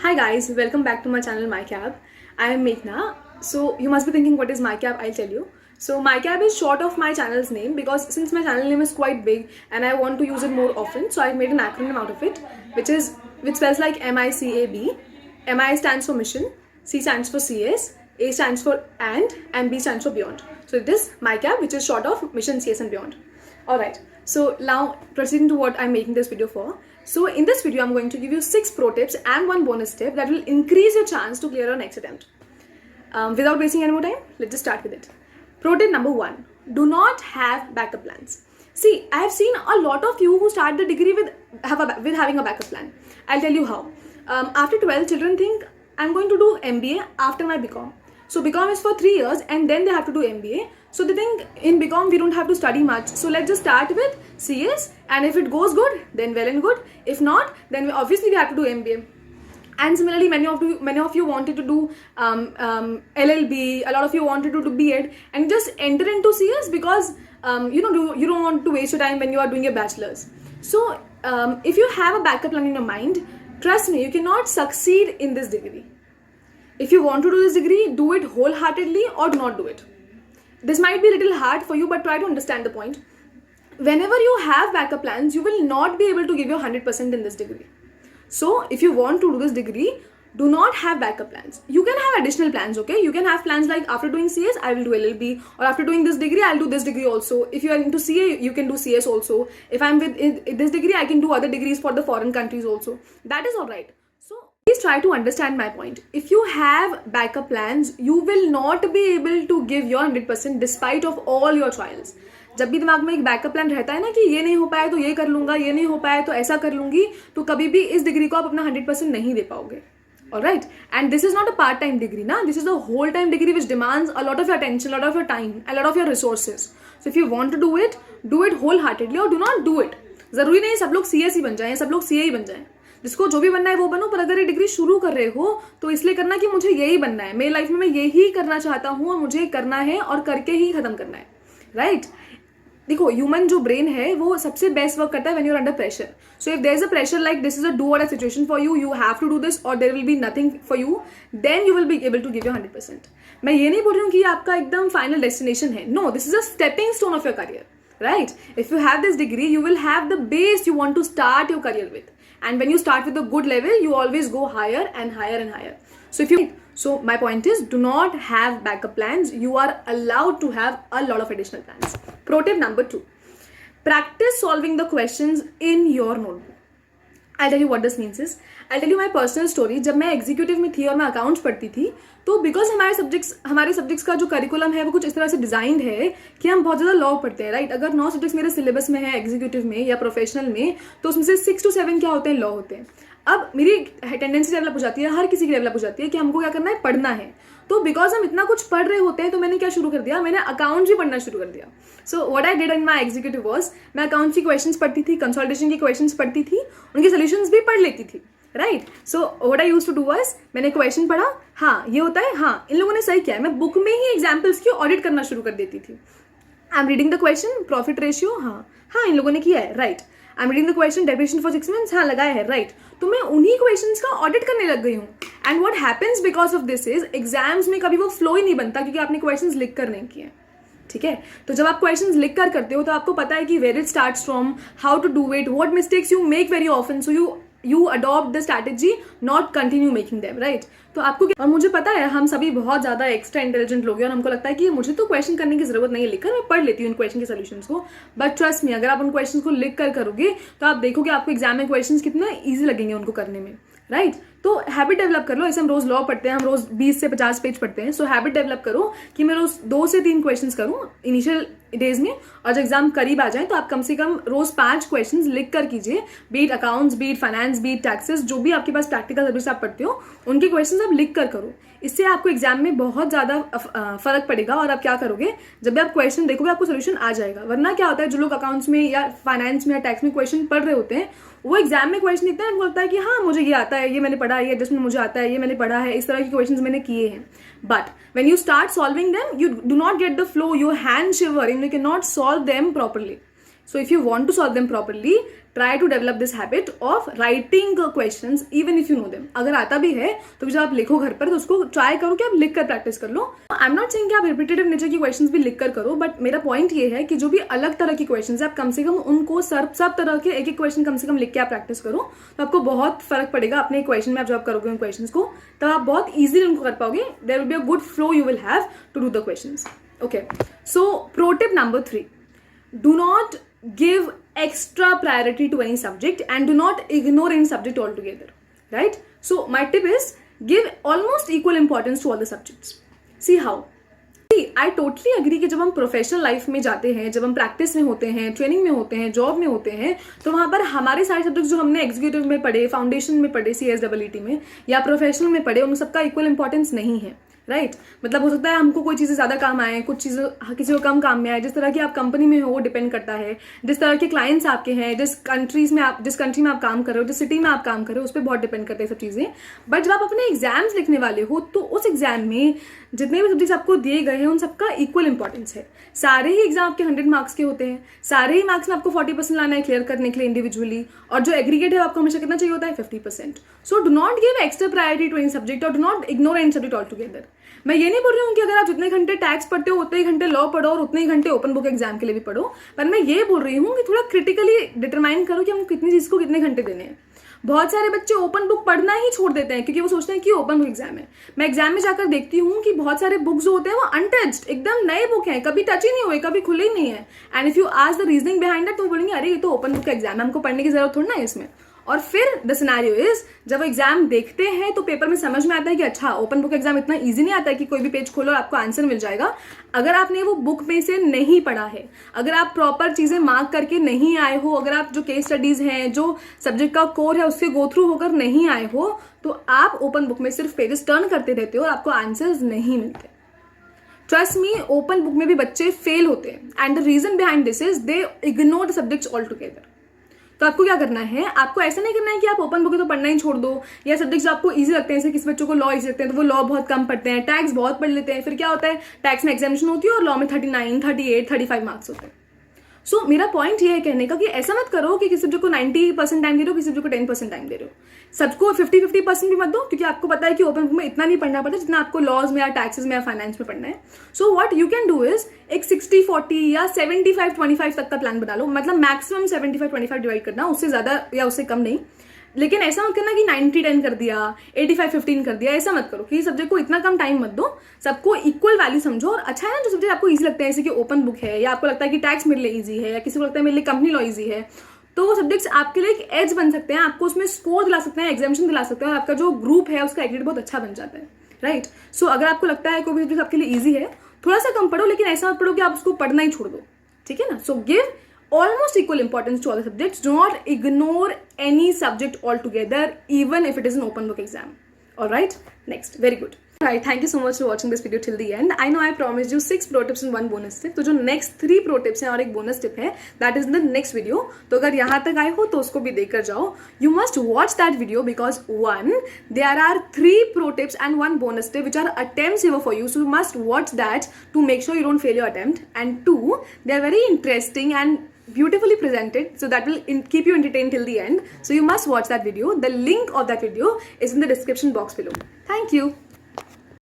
Hi guys, welcome back to my channel MyCab. I am Meghna. So you must be thinking what is MyCab, I'll tell you. So MyCab is short of my channel's name because since my channel name is quite big and I want to use it more often, so I've made an acronym out of it, which spells like MICAB. MI stands for mission, C stands for CS, A stands for and B stands for beyond. So it is MyCab, which is short of mission, CS and beyond. Alright, so now proceeding to what I'm making this video for. So in this video, I'm going to give you 6 pro tips and 1 bonus tip that will increase your chance to clear your next attempt. Without wasting any more time, let's just start with it. Pro tip number 1, do not have backup plans. See, I have seen a lot of you who start the degree with having a backup plan. I'll tell you how. After 12, children think I'm going to do MBA after my BCom. So BCom is for 3 years and then they have to do MBA. So they think in BCom we don't have to study much. So let's just start with CS, and if it goes good, then well and good. If not, then obviously we have to do MBA. And similarly, many of you wanted to do LLB. A lot of you wanted to do B.Ed and just enter into CS because you don't want to waste your time when you are doing your bachelor's. So if you have a backup plan in your mind, trust me, you cannot succeed in this degree. If you want to do this degree, do it wholeheartedly or do not do it. This might be a little hard for you, but try to understand the point. Whenever you have backup plans, you will not be able to give your 100% in this degree. So if you want to do this degree, do not have backup plans. You can have additional plans, okay? You can have plans like after doing CS, I will do LLB, or after doing this degree, I'll do this degree also. If you are into CA, you can do CS also. If I'm with this degree, I can do other degrees for the foreign countries also. That is alright. So please try to understand my point. If you have backup plans, you will not be able to give your 100% despite of all your trials. जब भी दिमाग में एक backup plan रहता है ना कि ये नहीं हो पाया तो ये कर लूंगा, ये नहीं हो पाया तो ऐसा कर लूंगी, तो कभी भी इस डिग्री को आप अपना 100% नहीं दे पाओगे. Alright, and this is not a part-time degree, na? This is a whole-time degree which demands a lot of your attention, a lot of your time, a lot of your resources. So if you want to do it wholeheartedly or do not do it. जरूरी नहीं सब लोग CS ही बन जाएं, सब लोग CA ही बन जाएं. जिसको जो भी बनना है वो बनो, पर अगर ये डिग्री शुरू कर रहे हो तो इसलिए करना कि मुझे यही बनना है, मेरी लाइफ में मैं यही करना चाहता हूँ और मुझे करना है और करके ही खत्म करना है. राइट? देखो, ह्यूमन जो ब्रेन है वो सबसे बेस्ट वर्क करता है when you are under pressure. So if there is a pressure like this is a do or a situation for you, you have to do this or there will be nothing for you, then you will be able to give your 100%. मैं ये नहीं बोल रही हूँ कि ये आपका एकदम फाइनल डेस्टिनेशन है. No, this is a stepping stone of your career. Right? If you have this degree, you will have the base you want to start your career with. And when you start with a good level, you always go higher and higher and higher. So my point is, do not have backup plans. You are allowed to have a lot of additional plans. Pro tip number 2, practice solving the questions in your notebook. I'll tell you what this means is, I'll tell you my personal story. जब मैं executive में थी और मैं accounts पढ़ती थी, तो because हमारे सब्जेक्ट्स का जो करिकुलम है वो कुछ इस तरह से डिजाइंड है कि हम बहुत ज़्यादा लॉ पढ़ते हैं. राइट? अगर 9 सब्जेक्ट्स मेरे सिलेबस में है एग्जीक्यूटिव में या प्रोफेशनल में, तो उसमें से 6 to 7 क्या होते हैं? लॉ होते हैं. अब मेरी टेंडेंसी डेवलप हो जाती है, हर किसी की डेवलप हो जाती है कि हमको क्या करना है? पढ़ना है. तो बिकॉज हम इतना कुछ पढ़ रहे होते हैं, तो मैंने क्या शुरू कर दिया? मैंने अकाउंट्स भी पढ़ना शुरू कर दिया. सो what I did in my executive was, मैं अकाउंट्स की क्वेश्चंस पढ़ती थी, कंसोलिडेशन की क्वेश्चंस पढ़ती थी, उनके सोल्यूशंस भी पढ़ लेती थी. Right? So what I used to do was, मैंने क्वेश्चन पढ़ा, हाँ ये होता है, हाँ इन लोगों ने सही किया है, मैं बुक में ही एग्जाम्पल्स की ऑडिट करना शुरू कर देती थी. I am reading the question, profit ratio, हाँ इन लोगों ने किया है. Right? I am reading the question, depreciation for 6 months, हाँ लगाया है. राइट? तो मैं उन्हीं क्वेश्चंस का ऑडिट करने लग गई हूँ. And what happens because of this is, exams में कभी वो फ्लो ही नहीं बनता क्योंकि आपने क्वेश्चंस लिख कर नहीं किए. ठीक है? तो जब आप क्वेश्चंस लिख कर करते हो तो आपको पता है कि where it starts from, how to do it, what mistakes you make very often, so you adopt the strategy, not continue making them. right? तो आपको, और मुझे पता है हम सभी बहुत ज़्यादा एक्स्ट्रा इंटेलिजेंट लोग हैं और हमको लगता है कि मुझे तो क्वेश्चन करने की जरूरत नहीं है, लिखकर मैं पढ़ लेती हूँ इन क्वेश्चन के सॉल्यूशंस को. बट ट्रस्ट मी, अगर आप उन क्वेश्चन को लिख कर करोगे तो आप देखोगे आपको एग्जाम में क्वेश्चन कितना ईजी लगेंगे उनको करने में. राइट? तो हैबिट डेवलप कर लो. ऐसे हम रोज लॉ पढ़ते हैं, हम रोज 20 से 50 पेज पढ़ते हैं. सो हैबिट डेवलप करो कि मैं रोज 2 से 3 क्वेश्चन करूँ इनिशियल डेज में, और जब एग्जाम करीब आ जाए तो आप कम से कम रोज 5 क्वेश्चंस लिख कर कीजिए. Be it accounts, be it finance, be it taxes, जो भी आपके पास प्रैक्टिकल सर्विस आप पढ़ते हो उनके क्वेश्चंस आप लिख कर करो. इससे आपको एग्जाम में बहुत ज़्यादा फर्क पड़ेगा. और आप क्या करोगे, जब भी आप क्वेश्चन देखोगे आपको सोल्यूशन आ जाएगा. वरना क्या होता है, जो लोग अकाउंट्स में या फाइनेंस में या टैक्स में क्वेश्चन पढ़ रहे होते हैं, वो एग्जाम में क्वेश्चन लिखते हैं, उनको लगता है कि हाँ मुझे ये आता है, ये मैंने पढ़ा है, ये एडजस्टमेंट मुझे आता है, ये मैंने पढ़ा है, इस तरह के क्वेश्चंस मैंने किए हैं. But when you start solving them, you do not get the flow, your hand shiver and you can not solve them properly. So if you want to solve them properly, try to develop this habit of writing questions even if you know them. अगर आता भी है तो जब आप लिखो घर पर तो उसको ट्राई करो कि आप लिख कर प्रैक्टिस कर लो. आई एम नॉट सेइंग कि आप रिपीटेटिव नेचर की क्वेश्चंस भी लिख कर करो, बट मेरा पॉइंट ये है कि जो भी अलग तरह की क्वेश्चंस है आप कम से कम उनको सब तरह के एक एक क्वेश्चन कम से कम लिख के आप प्रैक्टिस करो, तो आपको बहुत फर्क पड़ेगा अपने क्वेश्चन में. आप जब करोगे उन क्वेश्चंस को तब आप बहुत ईजिली उनको कर पाओगे. There will be a good flow you will have to do the questions. Okay, so pro tip number 3, do not give extra priority to any subject and do not ignore any subject altogether, right? So my tip is give almost equal importance to all the subjects. See how? See, I totally agree कि जब हम professional life में जाते हैं, जब हम practice में होते हैं, ट्रेनिंग में होते हैं, जॉब में होते हैं, तो वहाँ पर हमारे सारे सब्जेक्ट जो हमने एग्जीक्यूटिव में पढ़े, फाउंडेशन में पढ़े, CSEET में या प्रोफेशनल में पढ़े, उन सबका इक्वल इंपॉर्टेंस नहीं है, राइट? मतलब हो सकता है हमको कोई चीज़ें ज़्यादा काम आए, कुछ चीज़ें किसी को कम काम में आए. जिस तरह की आप कंपनी में हो वो डिपेंड करता है, जिस तरह के क्लाइंट्स आपके हैं, जिस कंट्री में आप काम कर रहे हो, जिस सिटी में आप काम कर रहे हो, उस पर बहुत डिपेंड करते हैं सब चीज़ें. बट जब आप अपने एग्जाम्स लिखने वाले हो तो उस एग्जाम में जितने भी सब्जेक्ट्स आपको दिए गए हैं उन सबका इक्वल इंपॉर्टेंस है. सारे ही एग्जाम आपके 100 मार्क्स के होते हैं, सारे ही मार्क्स में आपको 40% लाना है क्लियर करने के लिए इंडिविजुअली, और जो एग्रीगेट है आपको हमेशा कितना चाहिए होता है, 50%. So do not give extra priority to any subject or do not ignore any subject altogether. मैं ये नहीं बोल रही हूँ कि अगर आप जितने घंटे टैक्स पढ़ते हो उतने ही घंटे लॉ पढ़ो और उतने ही घंटे ओपन बुक एग्जाम के लिए भी पढ़ो, पर मैं ये बोल रही हूँ कि थोड़ा क्रिटिकली डिटरमाइन करो कि हमको कितनी चीज़ को कितने घंटे देने हैं. बहुत सारे बच्चे ओपन बुक पढ़ना ही छोड़ देते हैं क्योंकि वो सोचते हैं कि ओपन बुक एग्जाम है. मैं एग्जाम में जाकर देखती हूँ कि बहुत सारे बुक्स जो होते हैं वो अनटच्ड, एकदम नए बुक हैं, कभी टच ही नहीं हुए, कभी खुले ही नहीं है. And if you ask the reasoning behind that तो बोलेंगे अरे ये तो ओपन बुक का एग्जाम है, हमको पढ़ने की जरूरत थोड़ी ना है इसमें. और फिर द सिनेरियो इज जब वो एग्जाम देखते हैं तो पेपर में समझ में आता है कि अच्छा ओपन बुक एग्जाम इतना इजी नहीं आता है कि कोई भी पेज खोलो और आपको आंसर मिल जाएगा. अगर आपने वो बुक में से नहीं पढ़ा है, अगर आप प्रॉपर चीजें मार्क करके नहीं आए हो, अगर आप जो केस स्टडीज हैं, जो सब्जेक्ट का कोर है उससे गो थ्रू होकर नहीं आए हो, तो आप ओपन बुक में सिर्फ पेजेस टर्न करते रहते हो और आपको आंसर्स नहीं मिलते. ट्रस्ट मी, ओपन बुक में भी बच्चे फेल होते हैं and the reason behind this is they ignore the subjects altogether. तो आपको क्या करना है, आपको ऐसा नहीं करना है कि आप ओपन बुक है तो पढ़ना ही छोड़ दो, या सब्जेक्ट्स आपको इजी लगते हैं, जैसे किसी बच्चों को लॉ इजी लगते हैं तो वो लॉ बहुत कम पढ़ते हैं, टैक्स बहुत पढ़ लेते हैं. फिर क्या होता है, टैक्स में एग्जामिनेशन होती है और लॉ में 39, 38, 35 मार्क्स होते हैं. सो मेरा पॉइंट ये है कहने का कि ऐसा मत करो कि किसी सब्जेक्ट को 90% टाइम दे रहे हो, किसी सब्जेक्ट को 10% टाइम दे रहे हो. सबको 50-50% भी मत दो, क्योंकि आपको पता है कि ओपन बुक में इतना नहीं पढ़ना पड़ता जितना आपको लॉज में या टैक्सेस में या फाइनेंस में पढ़ना है. So what you can do is एक 60-40 या 75-25 तक का प्लान बना लो. मतलब मैक्सिमम 75-25 डिवाइड करना, उससे ज्यादा या उससे कम नहीं. लेकिन ऐसा मत करना कि 90-10 कर दिया, 85-15 कर दिया, ऐसा मत करो. कि सब्जेक्ट को इतना कम टाइम मत दो, सबको इक्वल वैल्यू समझो. और अच्छा है ना जो सब्जेक्ट आपको इजी लगता है, जैसे कि ओपन बुक है, या आपको लगता है कि टैक्स मेरे लिए इजी है, या किसी को लगता है मेरे लिए कंपनी लॉ इजी है, तो वो सब्जेक्ट्स आपके लिए एक एज बन सकते हैं, आपको उसमें स्कोर दिला सकते हैं, एग्जामिनेशन दिला सकते हैं, और आपका जो ग्रुप है उसका एग्रेड बहुत अच्छा बन जाता है, राइट? सो अगर आपको लगता है कोई भी सब्जेक्ट आपके लिए ईजी है, थोड़ा सा कम पढ़ो, लेकिन ऐसा मत पढ़ो कि आप उसको पढ़ना ही छोड़ दो. ठीक है ना? So give almost equal importance to all the subjects. Do not ignore any subject altogether, even if it is an open book exam. Alright, next. Very good. Alright, thank you so much for watching this video till the end. I know I promised you 6 pro tips and 1 bonus tip. तो जो next 3 pro tips हैं और एक bonus tip है, that is in the next video. तो अगर यहाँ तक आए हो तो उसको भी देखकर जाओ. You must watch that video because 1, there are 3 pro tips and 1 bonus tip which are attempt saver for you. So you must watch that to make sure you don't fail your attempt. And 2, they are very interesting and beautifully presented, so that will keep you entertained till the end. So you must watch that video. The link of that video is in the description box below. Thank you.